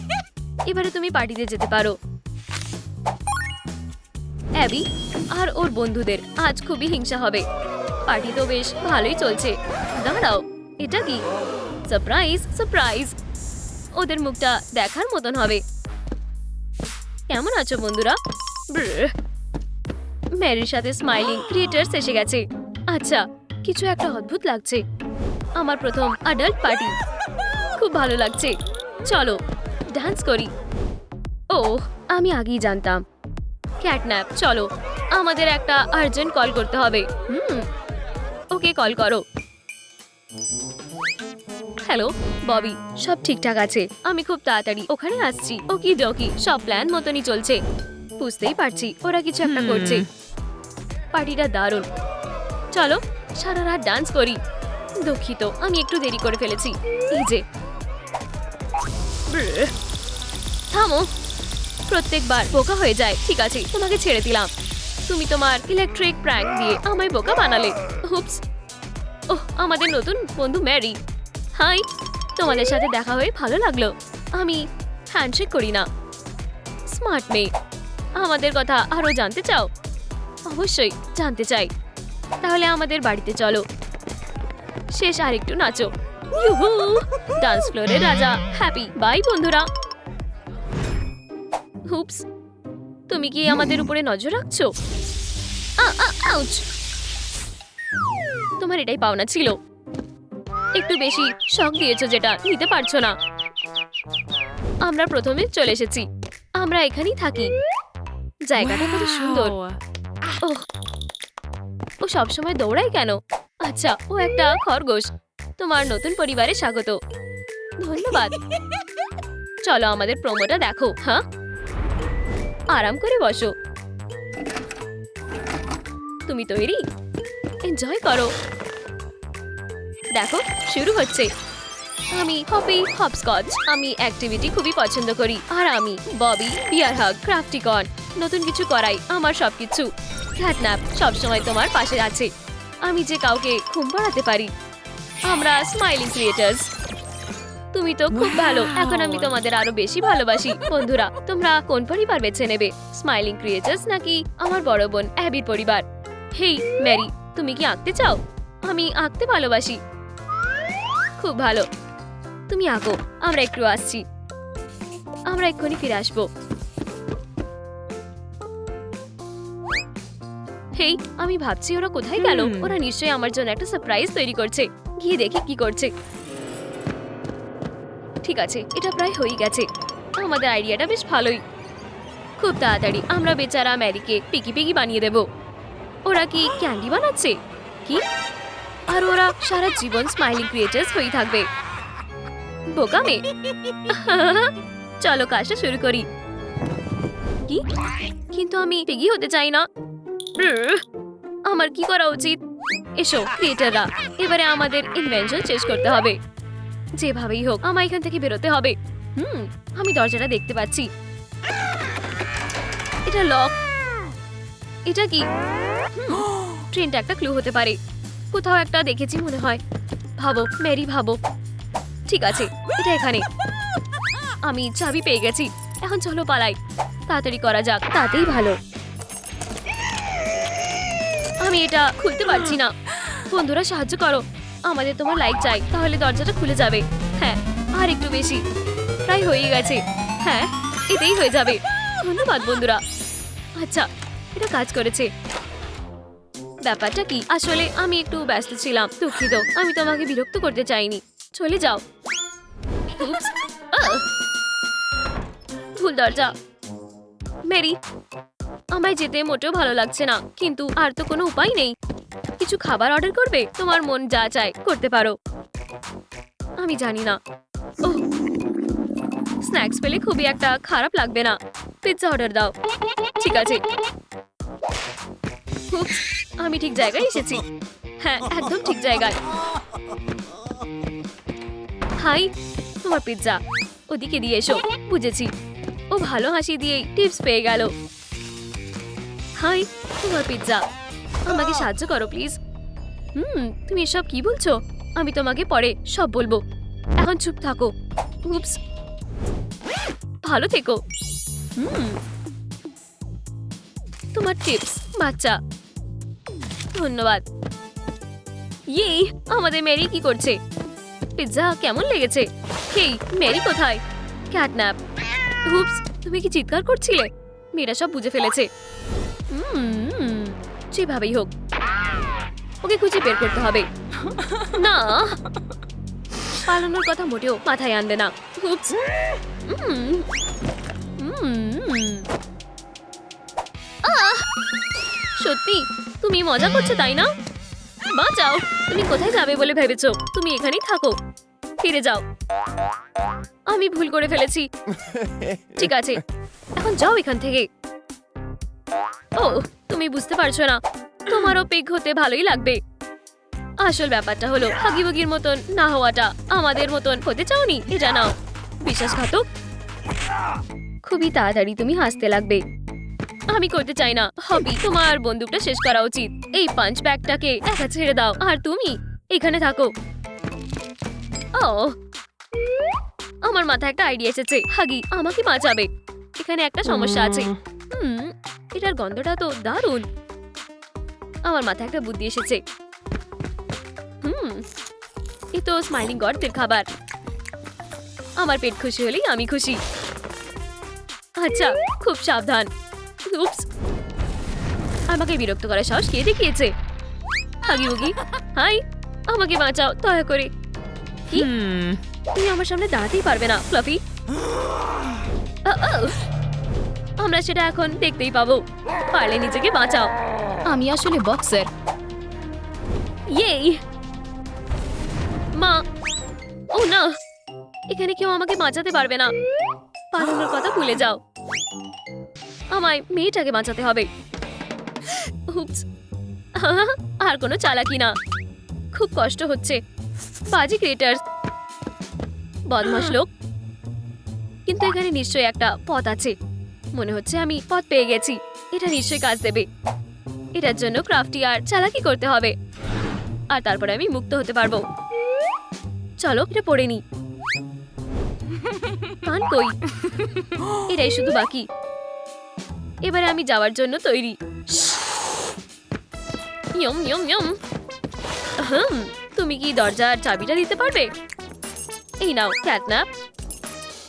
এবারে তুমি পার্টিতে যেতে পারো। অ্যাবি আর ওর বন্ধুদের আজ খুবই হিংসা হবে। পার্টি তো বেশ ভালোই চলছে। দাঁড়াও, এটা কি? Surprise surprise. ওদের মুখটা দেখার মতন হবে। কেমন আছো বন্ধুরা? ম্যারির সাথে স্মাইলিং ক্রিয়েটার্স এসে গেছে। আচ্ছা, কিছু একটা অদ্ভুত লাগছে। আমার প্রথম অ্যাডাল্ট পার্টি। খুব ভালো লাগছে। চলো ডান্স করি। ওহ, আমি আগেই জানতাম। ক্যাটন্যাপ, চলো, আমাদের একটা আর্জেন্ট কল করতে হবে। ওকে, কল করো। হ্যালো ববি, সব ঠিকঠাক আছে। আমি খুব তাড়াতাড়ি ওখানে আসছি। ওকি ডকি, সব প্ল্যান মতনই চলছে। বুঝতেই পারছি ওরা কিছু একটা করছে। পার্টিটা দারুণ। চলো সারা রাত ডান্স করি। দুঃখিত, আমি একটু দেরি করে ফেলেছি। এই যে, থামো। প্রত্যেকবার বোকা হয়ে যায়। ঠিক আছে, তোমাকে ছেড়ে দিলাম। তুমি তোমার ইলেকট্রিক প্র্যাঙ্ক দিয়ে আমায় বোকা বানালে। হুপস। ওহ, আমাদের নতুন বন্ধু ম্যারি। হাই, তোমাদের সাথে দেখা হয়ে ভালো লাগলো। আমি হ্যান্ডশেক করি না। স্মার্ট মেয়ে। আমাদের কথা আরো জানতে চাও? অবশ্যই জানতে চাই। তাহলে আমাদের বাড়িতে চলো। শেষ আর একটু নাচো। ইউহু, ডান্স ফ্লোরের রাজা। হ্যাপি বাই বন্ধুরা। হুপস, তুমি কি আমাদের উপরে নজর রাখছো? আউচ! তোমার এটাই পাওনা ছিল। একটু বেশি শক দিয়েছো, যেটা নিতে পারছো না। আমরা প্রথমে চলে এসেছি। আমরা এখানেই থাকি। জায়গাটা কত সুন্দর। ওহ, ও সবসময় দৌড়ায় কেন? আচ্ছা, ও একটা খরগোশ। তোমার নতুন পরিবারে স্বাগত। ধন্যবাদ। চলো আমাদের প্রোমোটা দেখো। হ্যাঁ, আরাম করে বসো। তুমি তৈরি? এনজয় করো। দেখো, শুরু হচ্ছে। আমি হপি হপস্কচ। আমি অ্যাক্টিভিটি খুবই পছন্দ করি। আর আমি ববি, বিয়ার হাগ, ক্রাফটিকন। নতুন কিছু করাই আমার সবকিছু। ক্যাটন্যাপ সবসময় তোমার পাশে আছে। আমি যে কাউকে ঘুম পাড়াতে পারি। আমরা স্মাইলিং ক্রিয়েটার্স। তুমি তো খুব ভালো। এখন আমি তোমাদের আরো বেশি ভালোবাসি। বন্ধুরা, তোমরা কোন পরিবার বেছে নেবে? স্মাইলিং ক্রিয়েটার্স নাকি আমার বড় বোন অ্যাবির পরিবার? হেই ম্যারি, তুমি কি আঁকতে চাও? আমি আঁকতে ভালোবাসি। খুব ভালো, তুমি আঁকো। আমরা একটু আসছি। আমরা এক্ষুনি ফিরে আসবো। হেই, আমি ভাবছি ওরা কোথায় গেল। ওরা নিশ্চয়ই আমার জন্য একটা সারপ্রাইজ তৈরি করছে। গিয়ে দেখি কি করছে। ঠিক আছে, এটা প্রায় হয়ে গেছে। আমাদের আইডিয়াটা বেশ ভালোই। খুব তাড়াতাড়ি আমরা বেচারা ম্যারিকে পিকি পিকি বানিয়ে দেব। ওরা কি ক্যান্ডি বানাচ্ছে? কি? আর ওরা সারা জীবন স্মাইলিং ক্রিয়েটার্স হয়ে থাকবে। বোকা মেয়ে। চলো কাজটা শুরু করি। কি? কিন্তু আমি পিগি হতে চাই না। আমার কি করা উচিত? এসো ক্রিয়েটাররা, এবারে আমাদের ইনভেনশন শেষ করতে হবে। যেভাবেই হোক আমার এখান থেকে বেরোতে হবে। আমি দরজাটা দেখতে পাচ্ছি। এটা লক। এটা কি? ট্রেনটা একটা ক্লু হতে পারে। কোথাও একটা দেখেছি মনে হয়। ভাবো ম্যারি, ভাবো। ঠিক আছে, এটা এখানে। আমি চাবি পেয়ে গেছি। এখন চলো পালাই। তাড়াতাড়ি করা যাক, তাতেই ভালো। আমি এটা খুলতে পারছি না। বন্ধুরা সাহায্য করো। আমাদের তোমার লাইক চাই, তাহলে দরজাটা খুলে যাবে। হ্যাঁ, আর একটু বেশি। প্রায় হয়ে গেছে। হ্যাঁ, এতেই হয়ে যাবে। ধন্যবাদ বন্ধুরা। আচ্ছা, এটা কাজ করেছে। ব্যাপারটা কি, আসলে আমি একটু ব্যস্ত ছিলাম, দুঃখিত। আমি তোমাকে বিরক্ত করতে চাইনি। চলে যাও। Oops! আহ! ভুল দরজা। মেরি, আমায় যেতে মোটেও ভালো লাগছে না, কিন্তু আর তো কোনো উপায় নেই। কিছু খাবার অর্ডার করবে? তোমার মন যা চায় করতে পারো। আমি জানি না। ওহ, স্ন্যাক্স পেলে খুবই একটা খারাপ লাগবে না। পিৎজা অর্ডার দাও। ঠিক আছে। Oops! আমি ঠিক জায়গায় এসেছি। হ্যাঁ, একদম ঠিক জায়গায়। হাই, তোমার পিৎজা ওদিকে দিয়ে এসো। বুঝেছি। ও ভালো হাসি দিয়েই টিপস পেয়ে গেল। হাই, তোমার পিৎজা। আমাকে সাহায্য করো প্লিজ। তুমি এসব কি বলছো? আমি তোমাকে পরে সব বলবো। এখন চুপ থাকো। উপস, ভালো থেকো। তোমার টিপস, বাচ্চা। ধন্যবাদ। ইয়ে, আমাদের মেরি কি করছে? পিৎজা কেমন লেগেছে? হেই, মেরি কোথায়? ক্যাটন্যাপ। উপস, তুমি কি চিৎকার করছিলে? মেয়েরা সব বুঝে ফেলেছে। যেভাবেই হোক, ওকে খুঁজে বের করতে হবে। না, পালানোর কথা মোটেও মাথায় আনবে না। উপস। সত্যি তুমি মজা করছো, তাই না? বাঁচাও। তুমি কোথায় যাবে বলে ভেবেছো? তুমি এখানেই থাকো। ফিরে যাও। আমি ভুল করে ফেলেছি। ঠিক আছে, এখন যাও এখান থেকে। ও, তুমি বুঝতে পারছো না, তোমারও পিগ হতে ভালোই লাগবে। আসল ব্যাপারটা হলো হাগিবুগির মতন না হওয়াটা। আমাদের মতন হতে চাওনি, এটা নাও। বিশ্বাসঘাতক। খুবই তাড়াতাড়ি তুমি হাসতে লাগবে। আমি করতে চাই না। হবি, তোমার বন্দুকটা শেষ করা উচিত। এই পাঞ্চ ব্যাগটাকে একা ছেড়ে দাও, আর তুমি এখানে থাকো। ও, আমার মাথায় একটা আইডিয়া এসেছে। হাগি আমাকে বাঁচাবে। এখানে একটা সমস্যা আছে। এটার গন্ধটা তো দারুণ। আমার মাথায় একটা বুদ্ধি এসেছে। এ তো স্মাইলিং গডদের খাবার। আমার পেট খুশি হলেই আমি খুশি। আচ্ছা, খুব সাবধান। উপস, আমাকে বিরক্ত করার সাহস কে দেখিয়েছে? হাগি বুগি, হাই, আমাকে বাঁচাও দয়া করে। কি? তুমি আমার সামনে দাঁড়াতেই পারবে না, ফ্লাফি। আমরা সেটা এখন দেখতেই পাবো। পারলে নিজেকে বাঁচাও। আমি আসলে বক্সার। ইয়েই, মা। ও না, এখানে কেউ আমাকে বাঁচাতে পারবে না। পালানোর কথা ভুলে যাও। আমায় মেয়েটাকে বাঁচাতে হবে। উপস, আর কোনো চালাকি না। খুব কষ্ট হচ্ছে। বাজি ক্রিয়েটার্স, বদমাশ লোক। কিন্তু এখানে নিশ্চয়ই একটা পথ আছে। মনে হচ্ছে আমি পথ পেয়ে গেছি। এটা নিশ্চয়ই কাজ দেবে। এটার জন্য ক্রাফটি আর চালাকি করতে হবে, আর তারপরে আমি মুক্ত হতে পারবো। চলো, এটা পড়ে নি। কান কই? এটাই শুধু বাকি। এবারে আমি যাওয়ার জন্য তৈরি। ইয়ম ইয়ম ইয়ম। তুমি কি দরজার চাবিটা দিতে পারবে? এই নাও ক্যাটন্যাপ।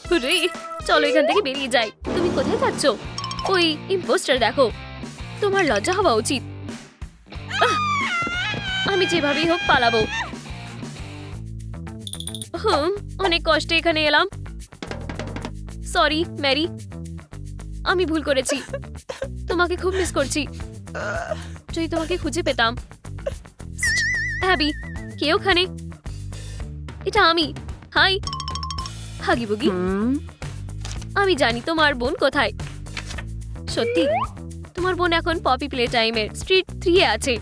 হুরে, চলো এখান থেকে বেরিয়ে যাই। তুমি কোথায় যাচ্ছ? ওই ইম্পোস্টার দেখো। তোমার লজ্জা হওয়া উচিত। আমি যেভাবেই হোক পালাবো। অনেক কষ্টে এখানে এলাম। সরি ম্যারি, আমি ভুল করেছি। তোমাকে খুব মিস করছি। যদি তোমাকে খুঁজে পেতাম। হ্যাবি, কে ওখানে? এটা আমি। হাই হাগি বুগি। আমি জানি তোমার বোন কোথায়। সত্যি? তোমার বোন এখন পপি প্লে টাইমের স্ট্রিট 3 এ আছে।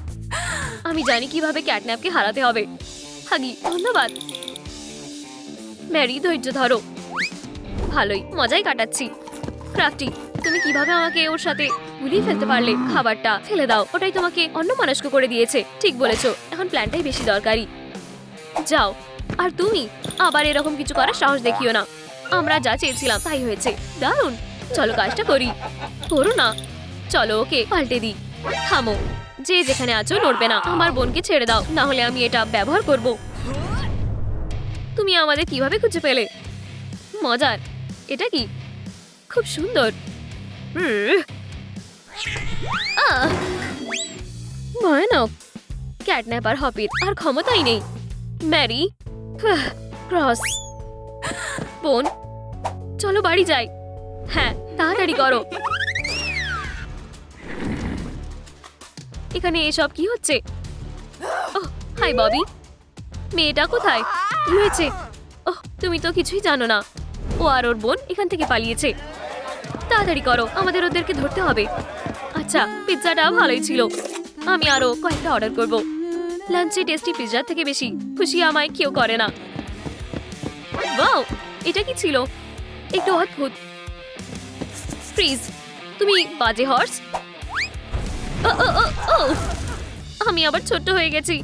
আমি জানি কিভাবে ক্যাটন্যাপকে হারাতে হবে। হাগি, ধন্যবাদ। ম্যারি, ধৈর্য ধরো। ভালোই মজাই কাটাচ্ছি। ক্রাফটি, তুমি কিভাবে আমাকে ওর সাথে গুলিয়ে ফেলতে পারলে? খাবারটা ফেলে দাও, ওটাই তোমাকে অন্যমনস্ক করে দিয়েছে। ঠিক বলেছো, এখন প্ল্যানটাই বেশি দরকারি। যাও। আর তুমি আবার এরকম কিছু করার সাহস দেখিও না। আমরা যা চেয়েছিলাম তাই হয়েছে। দারুণ, চলো কাজটা করি। করো না, চলো ওকে পাল্টে দিই। থামো, যে যেখানে আছো নড়বে না। আমার বোনকে ছেড়ে দাও, না হলে আমি এটা ব্যবহার করব। তুমি আমাদের কিভাবে খুঁজে পেলে? মজার। এটা কি? খুব সুন্দর। আহ! ভয়ানক। ক্যাটন্যাপ আর হপির আর ক্ষমতাই নেই। Mary, cross. বোন, চলো বাড়ি যাই। হ্যাঁ, তাড়াতাড়ি করো। এখানে এসব কি হচ্ছে? ওহ, হাই ববি। মেয়েটা কোথায়? কি হয়েছে? ওহ, তুমি তো কিছুই জানো না। ও আর ওর বোন এখান থেকে পালিয়েছে। তাড়াতাড়ি করো, আমাদের ওদেরকে ধরতে হবে। আচ্ছা, পিৎজাটা ভালোই ছিল। আমি আরো কয়েকটা অর্ডার করব। লাঞ্চে টেস্টি পিৎজার থেকে বেশি খুশি আমায় কেউ করে না। ওয়াও, এটা কি ছিল? একটু অদ্ভুত। ফ্রিজ, তুমি বাজে হর্স। ও, ও, ও, ও! আমি আবার ছোট্ট হয়ে গেছি।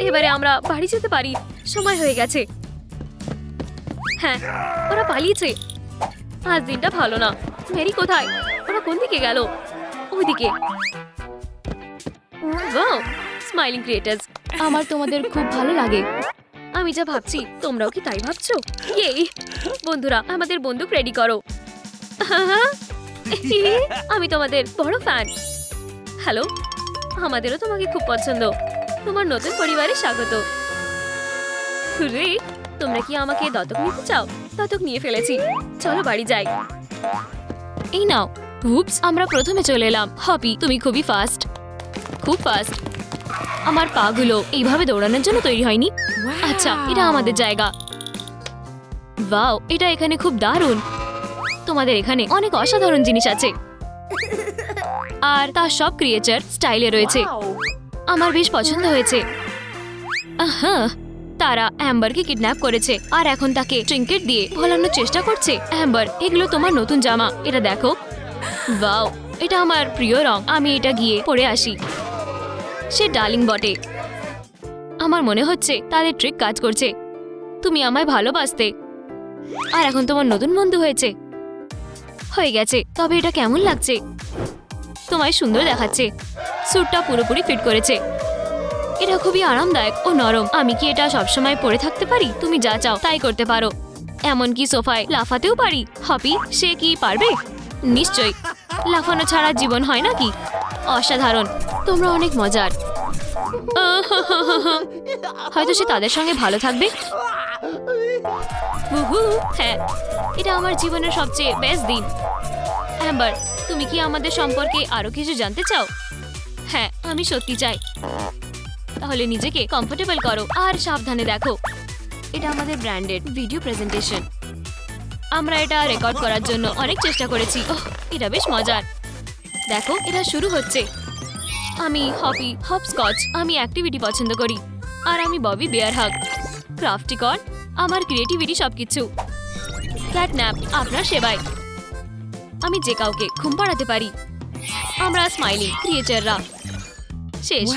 এবারে আমরা বাড়ি যেতে পারি। সময় হয়ে গেছে। হ্যাঁ, ওরা পালিয়েছে। আজ দিনটা ভালো না। মেরি কোথায়? ওরা কোন দিকে গেল? ওইদিকে। Wow, smiling creators. আমার তোমাদের খুব ভালো লাগে। আমি যা ভাবছি তোমরাও কি তাই ভাবছো? ইয়ে! বন্ধুরা, আমাদের বন্দুক রেডি করো। আমি তোমাদের বড় ফ্যান। হ্যালো, আমাদেরও তোমাকে খুব পছন্দ। তোমার নতুন পরিবারে স্বাগত। রে, তোমরা কি আমাকে দত্তক নিতে চাও? দত্তক নিয়ে ফেলেছি। চলো বাড়ি যাই। এই নাও। উপস, আমরা প্রথমে চলে এলাম। হপি, তুমি খুবই ফাস্ট। খুব ফাস্ট। আমার পা গুলো এইভাবে দৌড়ানোর জন্য তৈরি হয়নি। আচ্ছা, এটা আমাদের জায়গা। ওয়াও, এটা এখানে খুব দারুণ। তোমাদের এখানে অনেক অসাধারণ জিনিস আছে, আর তার সব ক্রিয়েচার স্টাইলে রয়েছে। আমার বেশ পছন্দ হয়েছে। হ্যাঁ, তারা অ্যাম্বারকে কিডন্যাপ করেছে আর এখন তাকে ট্রিঙ্কেট দিয়ে ভোলানোর চেষ্টা করছে। অ্যাম্বার, এগুলো তোমার নতুন জামা। এটা দেখো। ওয়াও, এটা আমার প্রিয় রং। আমি এটা গিয়ে পরে আসি। সে ডার্লিং বটে। আমার মনে হচ্ছে তাদের ট্রিক কাজ করছে। তুমি আমায় ভালোবাসতে, আর এখন তোমার নতুন বন্ধু হয়েছে। হয়ে গেছে। তবে এটা কেমন লাগছে? তোমায় সুন্দর দেখাচ্ছে। স্যুটটা পুরোপুরি ফিট করেছে। এটা খুবই আরামদায়ক ও নরম। আমি কি এটা সবসময় পরে থাকতে পারি? তুমি যা চাও তাই করতে পারো। এমনকি সোফায় লাফাতেও পারি। হপি, সে কি পারবে? নিশ্চয়ই। লাফানো ছাড়া জীবন হয় নাকি? অসাধারণ। তোমরা অনেক মজার। হয়তো সে তাদের সঙ্গে ভালো থাকবে। হ্যাঁ, এটা আমার জীবনের সবচেয়ে বেস্ট দিন। অ্যাম্বার, তুমি কি আমাদের সম্পর্কে আরো কিছু জানতে চাও? হ্যাঁ, আমি সত্যি চাই। তাহলে নিজেকে কমফোর্টেবল করো আর সাবধানে দেখো। এটা আমাদের ব্র্যান্ডেড ভিডিও প্রেজেন্টেশন। আমরা এটা রেকর্ড করার জন্য অনেক চেষ্টা করেছি। ওহ, এটা বেশ মজার। দেখো, এটা শুরু হচ্ছে। আমি হপি হপস্কচ। আমি অ্যাক্টিভিটি পছন্দ করি। আর আমি ববি বেয়ার হাগ। ক্রাফটিকন, আমার ক্রিয়েটিভিটি সবকিছু। ক্যাটন্যাপ, আপনার সেবায়। আমি যে কাউকে ঘুম পাড়াতে পারি। আমরা স্মাইলিং ক্রিয়েচাররা। শেষ।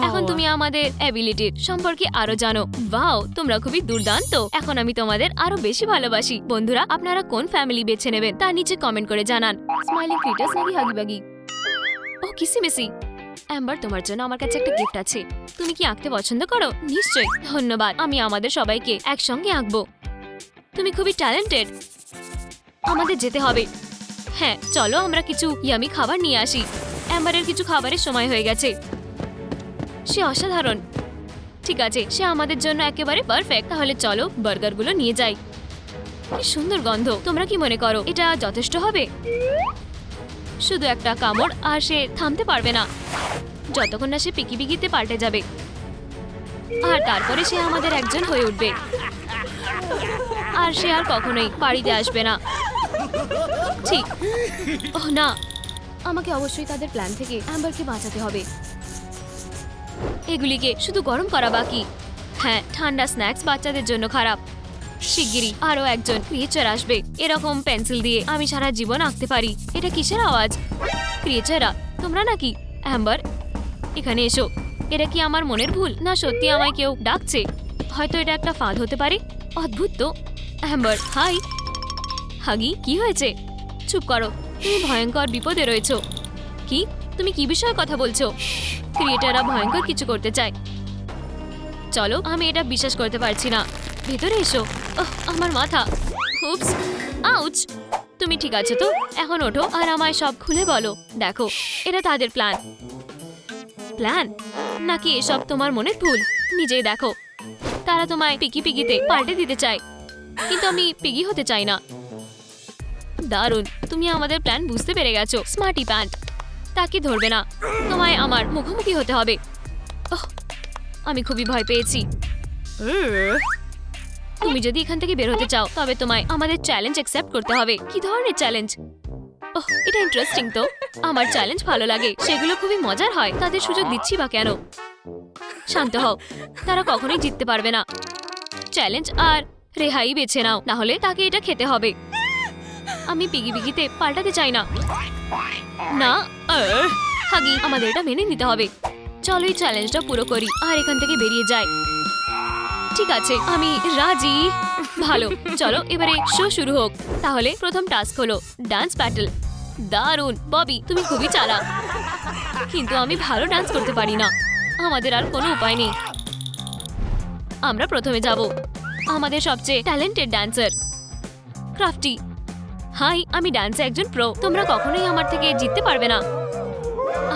এখন তুমি আমাদের অ্যাবিলিটির সম্পর্কে আরো জানো। ওয়াও, তোমরা খুবই দুর্দান্ত। এখন আমি তোমাদের আরো বেশি ভালোবাসি। বন্ধুরা, আপনারা কোন ফ্যামিলি বেছে নেবেন তা নিচে কমেন্ট করে জানান। স্মাইলিং ক্রিয়েটার্স নাকি হাগিবাগি? ও, কিসিমিসি। অ্যাম্বার, তোমার জন্য আমার কাছে একটা গিফট আছে। তুমি কি আঁকতে পছন্দ করো? নিশ্চয়ই। ধন্যবাদ। আমি আমাদের সবাইকে একসঙ্গে আঁকবো। তুমি খুবই ট্যালেন্টেড। আমাদের যেতে হবে। হ্যাঁ, চলো আমরা কিছু ইয়ামি খাবার নিয়ে আসি। অ্যাম্বারের কিছু খাবারের সময় হয়ে গেছে। সে অসাধারণ। ঠিক আছে, সে আমাদের জন্য একেবারে পারফেক্ট। তাহলে চলো বার্গারগুলো নিয়ে যাই। কি সুন্দর গন্ধ। তোমরা কি মনে করো এটা যথেষ্ট হবে? শুধু একটা কামড় আর সে থামতে পারবে না যতক্ষণ না সে পিকি পিকিতে পাল্টে যাবে। আর তারপরে সে আমাদের একজন হয়ে উঠবে। আর সে আর কখনোই বাড়িতে আসবে না। ঠিক। ওহ না, আমাকে অবশ্যই তাদের প্ল্যান থেকে অ্যাম্বারকে বাঁচাতে হবে। এগুলিকে শুধু গরম করা বাকি। হ্যাঁ, ঠান্ডা স্ন্যাক্স বাচ্চাদের জন্য খারাপ। শিগগিরই আরো একজন ক্রিয়েচার আসবে। এরকম পেন্সিল দিয়ে আমি সারা জীবন আঁকতে পারি। এটা কিসের আওয়াজ? ক্রিয়েচাররা তোমরা নাকি? অ্যাম্বার, এখানে এসো। এটা কি আমার মনের ভুল, না সত্যি আমায় কেউ ডাকছে? হয়তো এটা একটা ফাঁদ হতে পারে। অদ্ভুত তো। Amber, high. হাগি, কি হয়েছে? চুপ করো, তুমি ভয়ঙ্কর বিপদে রয়েছো। কি? তুমি কি বিষয়ে কথা বলছো? ক্রিয়েটাররা ভয়ঙ্কর কিছু করতে চায়। চলো, আমি এটা বিশ্বাস করতে পারছি না। ভেতরে এসো। ওহ, আমার মাথা। উপস, আউচ। তুমি ঠিক আছো তো? এখন ওঠো আর আমায় সব খুলে বলো। দেখো, এটা তাদের প্ল্যান। প্ল্যান নাকি এসব তোমার মনের ভুল? নিজেই দেখো, তারা তোমায় পিকি পিকিতে পাল্টে দিতে চায়, কিন্তু আমি পিগি হতে চাই না। দারুণ, তুমি আমাদের প্ল্যান বুঝতে পেরে গেছো। স্মার্টি প্যান্ট, তাকে ধরবে না, তোমায় আমার মুখোমুখি হতে হবে। ওহ, আমি খুবই ভয় পেয়েছি। তুমি যদি এখান থেকে বের হতে চাও তবে তোমায় আমাদের চ্যালেঞ্জ অ্যাকসেপ্ট করতে হবে। কি ধরনের চ্যালেঞ্জ? ওহ, এটা ইন্টারেস্টিং তো। আমার চ্যালেঞ্জ ভালো লাগে, সেগুলো খুবই মজার হয়। তাদের সুযোগ দিচ্ছি বা কেন? শান্ত হও, তারা কখনোই জিততে পারবে না। চ্যালেঞ্জ আর রেহাই বেছে নাও, না হলে তাকে এটা খেতে হবে। আমি পিগি পিগিতে পাল্টাতে চাই না। না, হাগি, আমাদের এটা মেনে নিতে হবে। চলো এই চ্যালেঞ্জটা পুরো করি আর এখান থেকে বেরিয়ে যাই। ঠিক আছে, আমি রাজি। ভালো, চলো এবারে শো শুরু হোক। তাহলে প্রথম টাস্ক হলো ডান্স ব্যাটল। দারুণ ববি, তুমি খুবই চালাক, কিন্তু আমি ভালো ডান্স করতে পারি না। আমাদের আর কোনো উপায় নেই। আমরা প্রথমে যাব আমাদের সবচেয়ে ট্যালেন্টেড ডান্সার ক্রাফটি। হাই, আমি ডান্সে একজন প্রো। তোমরা কখনোই আমার থেকে জিততে পারবে না।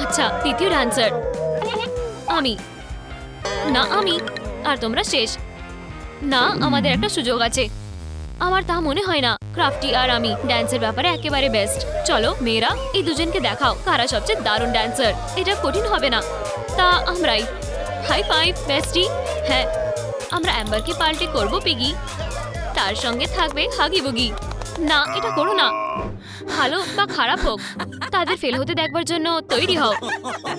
আচ্ছা, দ্বিতীয় ডান্সার আমি। না, আমি। আর তোমরা শেষ। না, আমাদের একটা সুযোগ আছে। আমার তা মনে হয় না। ক্রাফটি আর আমি ডান্সের ব্যাপারে একেবারে বেস্ট। চলো মেয়েরা, এই দুজনকে দেখাও কারা সবচেয়ে দারুণ ডান্সার। এটা কঠিন হবে না। তা আমরাই। High five bestie. হ্যাঁ, আমরা অ্যাম্বারকে পাল্টে করবো পিগি, তার সঙ্গে থাকবে হাগি বুগি। না, এটা করো না। ভালো বা খারাপ হোক, তাদের ফেল হতে দেখবার জন্য তৈরি হও।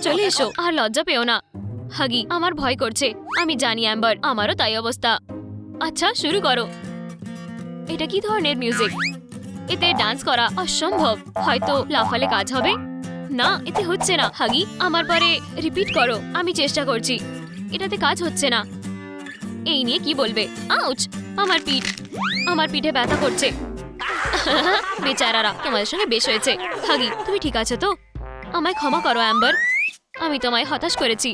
চলে এসো, আর লজ্জা পেও না। হাগি, আমার ভয় করছে। আমি জানি অ্যাম্বার, আমারও তাই অবস্থা। আচ্ছা, শুরু করো। এটা কি ধরনের মিউজিক? এতে ডান্স করা অসম্ভব। হয়তো লাফালে কাজ হবে। না, এতে হচ্ছে না। হাগি, আমার পরে রিপিট করো। আমি চেষ্টা করছি, এটাতে কাজ হচ্ছে না। এই নিয়ে কি বলবে? আউচ, আমার পিঠে ব্যথা করছে। বেচারারা, তোমাদের সঙ্গে বেশ হয়েছে। হাগি, তুমি ঠিক আছো তো? আমায় ক্ষমা করো অ্যাম্বার, আমি তোমায় হতাশ করেছি।